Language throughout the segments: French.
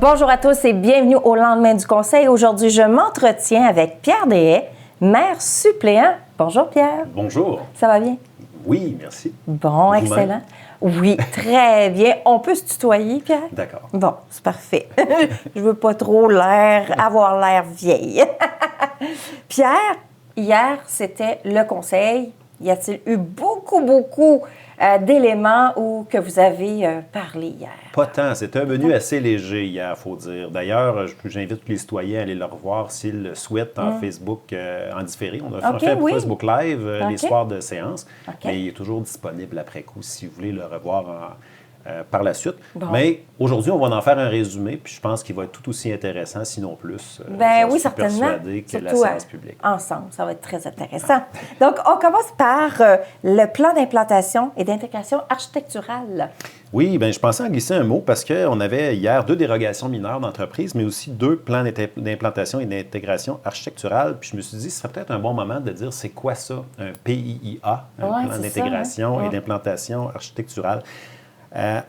Bonjour à tous et bienvenue au lendemain du conseil. Aujourd'hui, je m'entretiens avec Pierre Deshaies, maire suppléant. Bonjour Pierre. Bonjour. Ça va bien? Oui, merci. Bon, Vous-même? excellent. Oui, très bien. On peut se tutoyer, Pierre? D'accord. Bon, c'est parfait. Je veux pas trop avoir l'air vieille. Pierre, hier, c'était le conseil. Y a-t-il eu beaucoup d'éléments que vous avez parlé hier? Pas tant. C'était un menu assez léger hier, il faut dire. D'ailleurs, j'invite tous les citoyens à aller le revoir s'ils le souhaitent en Facebook en différé. On a fait un Facebook Live les soirs de séance, mais il est toujours disponible après coup si vous voulez le revoir par la suite. Bon. Mais aujourd'hui, on va en faire un résumé, puis je pense qu'il va être tout aussi intéressant, sinon plus. Ben oui, suis certainement. Persuadé que la séance publique. Ensemble, ça va être très intéressant. Donc, on commence par le plan d'implantation et d'intégration architecturale. Oui, bien, je pensais en glisser un mot parce qu'on avait hier 2 dérogations mineures d'entreprise, mais aussi 2 plans d'implantation et d'intégration architecturale. Puis je me suis dit, ce serait peut-être un bon moment de dire c'est quoi ça, un PIIA, un plan d'intégration et d'implantation architecturale.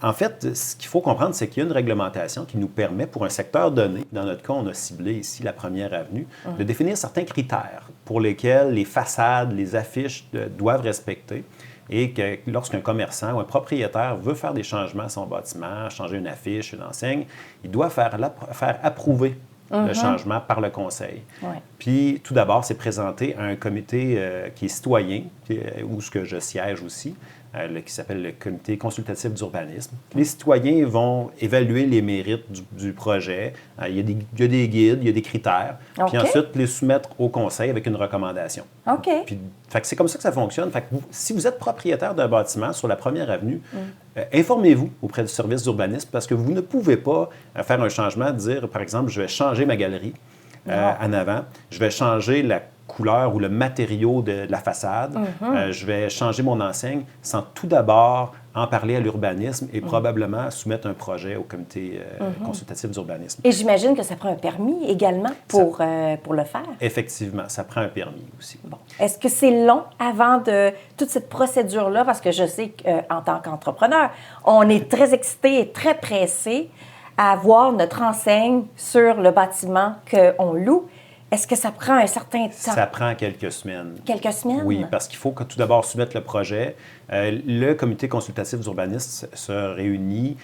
En fait, ce qu'il faut comprendre, c'est qu'il y a une réglementation qui nous permet, pour un secteur donné, dans notre cas, on a ciblé ici la Première Avenue, de définir certains critères pour lesquels les façades, les affiches doivent respecter et que lorsqu'un commerçant ou un propriétaire veut faire des changements à son bâtiment, changer une affiche, une enseigne, il doit faire approuver le changement par le conseil. Ouais. Puis, tout d'abord, c'est présenté à un comité qui est citoyen, où ce que je siège aussi, qui s'appelle le comité consultatif d'urbanisme. Les citoyens vont évaluer les mérites du projet. Il y a des guides, il y a des critères. Puis ensuite, les soumettre au conseil avec une recommandation. OK. Puis, c'est comme ça que ça fonctionne. Fait que si vous êtes propriétaire d'un bâtiment sur la Première Avenue, informez-vous auprès du service d'urbanisme parce que vous ne pouvez pas faire un changement, dire, par exemple, je vais changer ma galerie en avant, je vais changer la couleur ou le matériau de la façade, je vais changer mon enseigne sans tout d'abord en parler à l'urbanisme et probablement soumettre un projet au comité consultatif d'urbanisme. Et j'imagine que ça prend un permis également pour le faire? Effectivement, ça prend un permis aussi. Bon. Est-ce que c'est long avant de toute cette procédure-là? Parce que je sais qu'en tant qu'entrepreneur, on est très excité et très pressé à voir notre enseigne sur le bâtiment qu'on loue. Est-ce que ça prend un certain temps? Ça prend quelques semaines. Quelques semaines? Oui, parce qu'il faut tout d'abord soumettre le projet. Le comité consultatif d'urbanisme se réunit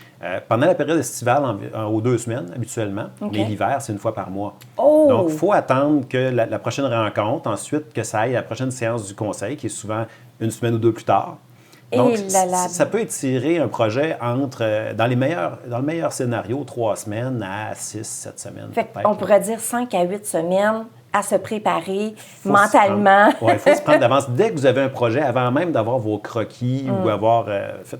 pendant la période estivale aux 2 semaines, habituellement. Mais l'hiver, c'est 1 fois par mois. Oh! Donc, il faut attendre que la prochaine rencontre, ensuite que ça aille à la prochaine séance du conseil, qui est souvent 1 semaine ou 2 plus tard. Donc, ça peut étirer un projet dans le meilleur scénario, 3 semaines à 6-7 semaines. On pourrait dire 5 à 8 semaines à se préparer mentalement. Oui, il faut se prendre d'avance. Dès que vous avez un projet, avant même d'avoir vos croquis ou avoir fait,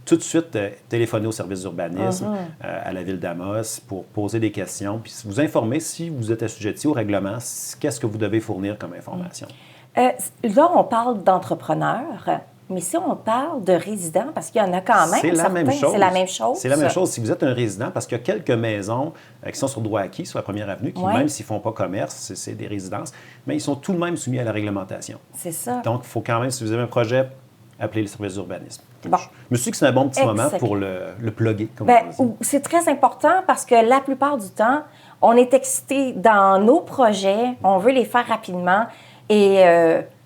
tout de suite téléphoner au service d'urbanisme, à la ville d'Amos pour poser des questions, puis vous informer si vous êtes assujetti au règlement, qu'est-ce que vous devez fournir comme information. Là, on parle d'entrepreneurs. Mais si on parle de résidents, parce qu'il y en a quand même c'est la même chose. C'est la même chose. C'est la même chose. Si vous êtes un résident, parce qu'il y a quelques maisons qui sont sur droit acquis, sur la Première Avenue, qui, même s'ils ne font pas commerce, c'est des résidences, mais ils sont tout de même soumis à la réglementation. C'est ça. Donc, il faut quand même, si vous avez un projet, appeler le service d'urbanisme. Bon. Je me suis dit que c'est un bon petit moment pour le plugger, comme on dit. C'est très important parce que la plupart du temps, on est excité dans nos projets, on veut les faire rapidement et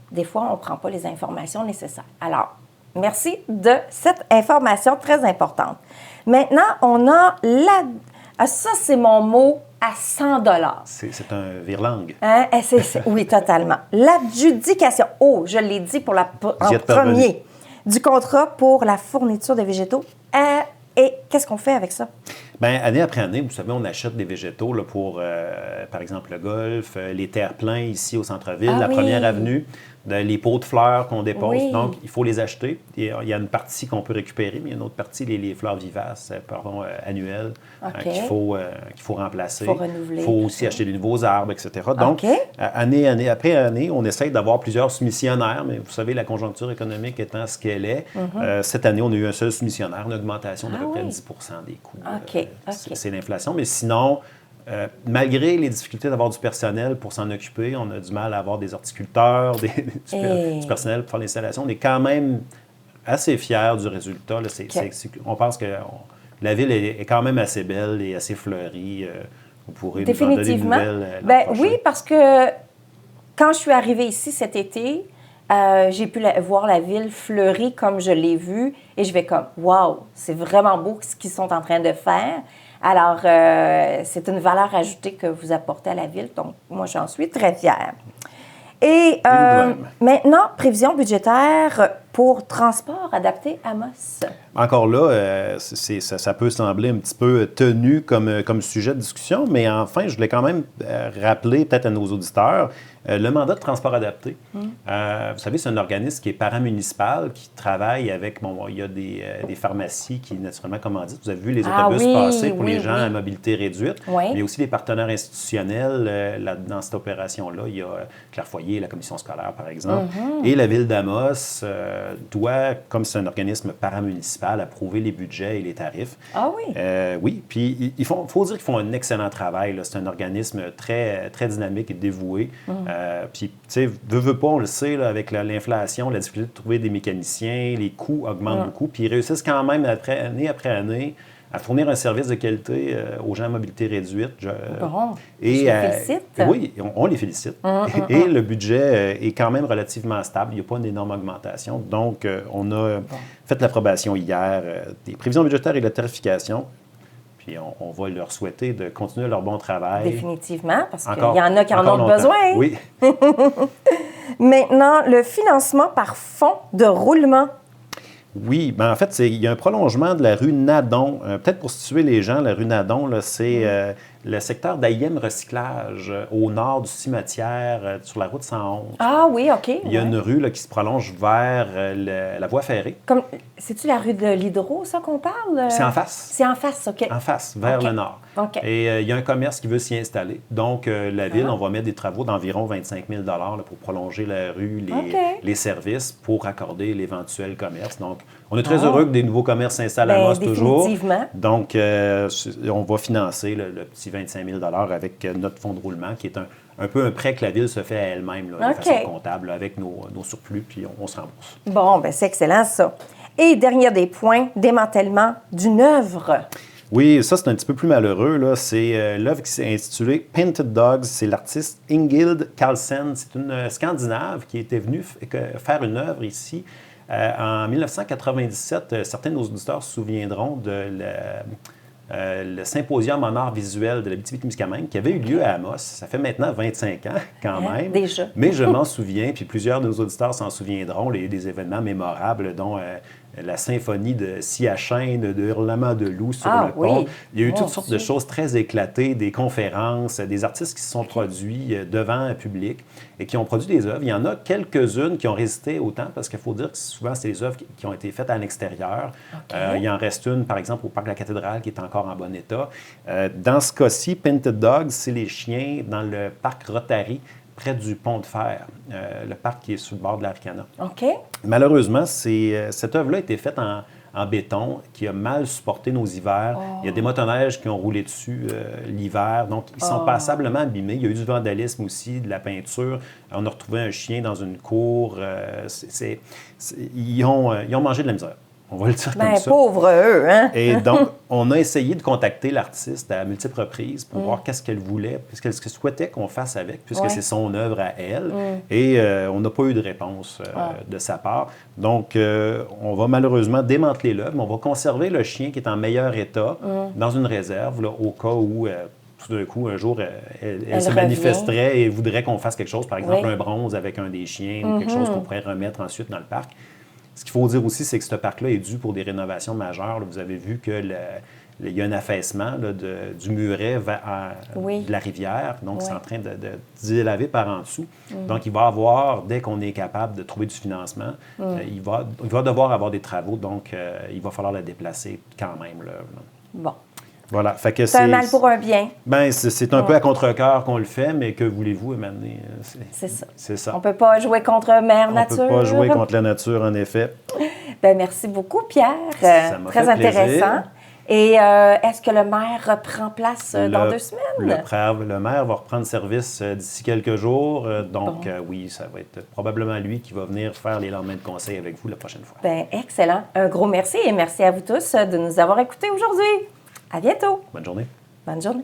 des fois, on ne prend pas les informations nécessaires. Alors, merci de cette information très importante. Maintenant, on a ça, c'est mon mot à 100 $. C'est un virlangue. Hein? Oui, totalement. L'adjudication. Oh, je l'ai dit en premier. Du contrat pour la fourniture de végétaux. Et qu'est-ce qu'on fait avec ça? Bien, année après année, vous savez, on achète des végétaux là, pour, par exemple, le golf, les terre-pleins ici au centre-ville, la Première Avenue, les pots de fleurs qu'on dépose. Oui. Donc, il faut les acheter. Il y a une partie qu'on peut récupérer, mais il y a une autre partie, les fleurs vivaces, annuelles, qu'il faut remplacer. Il faut renouveler. Il faut aussi acheter de nouveaux arbres, etc. Donc, année après année, on essaye d'avoir plusieurs soumissionnaires, mais vous savez, la conjoncture économique étant ce qu'elle est, cette année, on a eu un seul soumissionnaire, une augmentation d'à peu près 10 % des coûts. C'est l'inflation, mais sinon, malgré les difficultés d'avoir du personnel pour s'en occuper, on a du mal à avoir des horticulteurs, du personnel pour faire l'installation. On est quand même assez fiers du résultat. Là, on pense la ville est quand même assez belle et assez fleurie. Vous pourrez nous en donner des Définitivement. nouvelles l'an prochain. Oui, parce que quand je suis arrivée ici cet été, j'ai pu voir la ville fleurie comme je l'ai vue et je vais comme « Wow, c'est vraiment beau ce qu'ils sont en train de faire ». Alors, c'est une valeur ajoutée que vous apportez à la ville, donc moi, j'en suis très fière. Et maintenant, prévision budgétaire pour transport adapté Amos. Encore là, ça peut sembler un petit peu tenu comme sujet de discussion, mais enfin, je voulais quand même rappeler peut-être à nos auditeurs le mandat de transport adapté. Vous savez, c'est un organisme qui est paramunicipal, qui travaille avec, il y a des pharmacies qui, naturellement, commanditent. Vous avez vu les autobus passer pour les gens à mobilité réduite. Oui. Mais il y a aussi des partenaires institutionnels dans cette opération-là. Il y a Claire Foyer, la commission scolaire, par exemple. Et la ville d'Amos doit, comme c'est un organisme paramunicipal, approuver les budgets et les tarifs. Ah oui? Oui, puis il faut dire qu'ils font un excellent travail, là. C'est un organisme très, très dynamique et dévoué. Puis, tu sais, veut pas, on le sait, là, avec l'inflation, la difficulté de trouver des mécaniciens, les coûts augmentent beaucoup, puis ils réussissent quand même, année après année, à fournir un service de qualité aux gens à mobilité réduite. Bon, je les félicite. Oui, on les félicite. Et le budget est quand même relativement stable. Il n'y a pas une énorme augmentation. Donc, on a fait l'approbation hier des prévisions budgétaires et de la tarification. Puis on va leur souhaiter de continuer leur bon travail. Définitivement, parce qu'il y en a qui en ont besoin. Oui. Maintenant, le financement par fonds de roulement. Oui, bien en fait, il y a un prolongement de la rue Nadon. Peut-être pour situer les gens, la rue Nadon, c'est le secteur d'Aïem Recyclage, au nord du cimetière, sur la route 111. Ah oui, OK. Il y a une rue là, qui se prolonge vers la voie ferrée. C'est-tu la rue de l'Hydro, ça, qu'on parle? C'est en face. C'est en face, OK. En face, vers le nord. OK. Et il y a un commerce qui veut s'y installer. Donc, la ville, on va mettre des travaux d'environ 25 000 là, pour prolonger la rue, les services, pour accorder l'éventuel commerce. Donc, on est très heureux que des nouveaux commerces s'installent à Amos toujours. Définitivement. Donc, on va financer le petit 25 000 avec notre fonds de roulement, qui est un peu un prêt que la ville se fait à elle-même, de façon comptable, avec nos surplus, puis on se rembourse. Bon, bien, c'est excellent, ça. Et dernier des points, démantèlement d'une œuvre. Oui, ça, c'est un petit peu plus malheureux, là. C'est l'œuvre qui s'est intitulée Painted Dogs. C'est l'artiste Inghild Carlsen. C'est une Scandinave qui était venue faire une œuvre ici. En 1997, certains de nos auditeurs se souviendront de le symposium en art visuel de l'Abitibi-Témiscamingue qui avait eu lieu à Amos. Ça fait maintenant 25 ans, quand même. Déjà. Mais je m'en souviens, puis plusieurs de nos auditeurs s'en souviendront, des événements mémorables, dont la symphonie de scie à chaîne, de hurlements de loups sur le pont. Il y a eu toutes sortes de choses très éclatées, des conférences, des artistes qui se sont produits devant un public et qui ont produit des œuvres. Il y en a quelques-unes qui ont résisté au temps, parce qu'il faut dire que souvent, c'est des œuvres qui ont été faites à l'extérieur. Il en reste une, par exemple, au Parc de la Cathédrale, qui est encore en bon état. Dans ce cas-ci, Painted Dogs, c'est les chiens dans le parc Rotary, près du pont de fer, le parc qui est sur le bord de l'Arcana. OK. Malheureusement, cette œuvre-là a été faite en béton, qui a mal supporté nos hivers. Il y a des motoneiges qui ont roulé dessus l'hiver, donc ils sont passablement abîmés. Il y a eu du vandalisme aussi, de la peinture. On a retrouvé un chien dans une cour. Ils ont mangé de la misère. On va le dire comme ça. Pauvres eux, hein? Et donc, on a essayé de contacter l'artiste à multiples reprises pour voir qu'est-ce qu'elle voulait, qu'elle souhaitait qu'on fasse avec, puisque c'est son œuvre à elle. Et on n'a pas eu de réponse de sa part. Donc, on va malheureusement démanteler l'œuvre, mais on va conserver le chien qui est en meilleur état dans une réserve, là, au cas où... tout d'un coup, un jour, elle se manifesterait et voudrait qu'on fasse quelque chose, par exemple un bronze avec un des chiens ou quelque chose qu'on pourrait remettre ensuite dans le parc. Ce qu'il faut dire aussi, c'est que ce parc-là est dû pour des rénovations majeures. Là, vous avez vu qu'il y a un affaissement du muret de la rivière. Donc, c'est en train de délaver par en dessous. Donc, il va avoir, dès qu'on est capable de trouver du financement, il va devoir avoir des travaux. Donc, il va falloir la déplacer quand même. Là. Bon. Voilà. Fait que c'est un mal pour un bien. Bien, c'est un peu à contre-cœur qu'on le fait, mais que voulez-vous, maintenant? C'est ça. C'est ça. On ne peut pas jouer contre Mère Nature. On ne peut pas jouer contre la nature, en effet. Bien, merci beaucoup, Pierre. Ça m'a Très fait intéressant. plaisir. Et est-ce que le maire reprend place dans 2 semaines? Le maire va reprendre service d'ici quelques jours. Donc, oui, ça va être probablement lui qui va venir faire les lendemains de conseil avec vous la prochaine fois. Bien, excellent. Un gros merci et merci à vous tous de nous avoir écoutés aujourd'hui. À bientôt. Bonne journée. Bonne journée.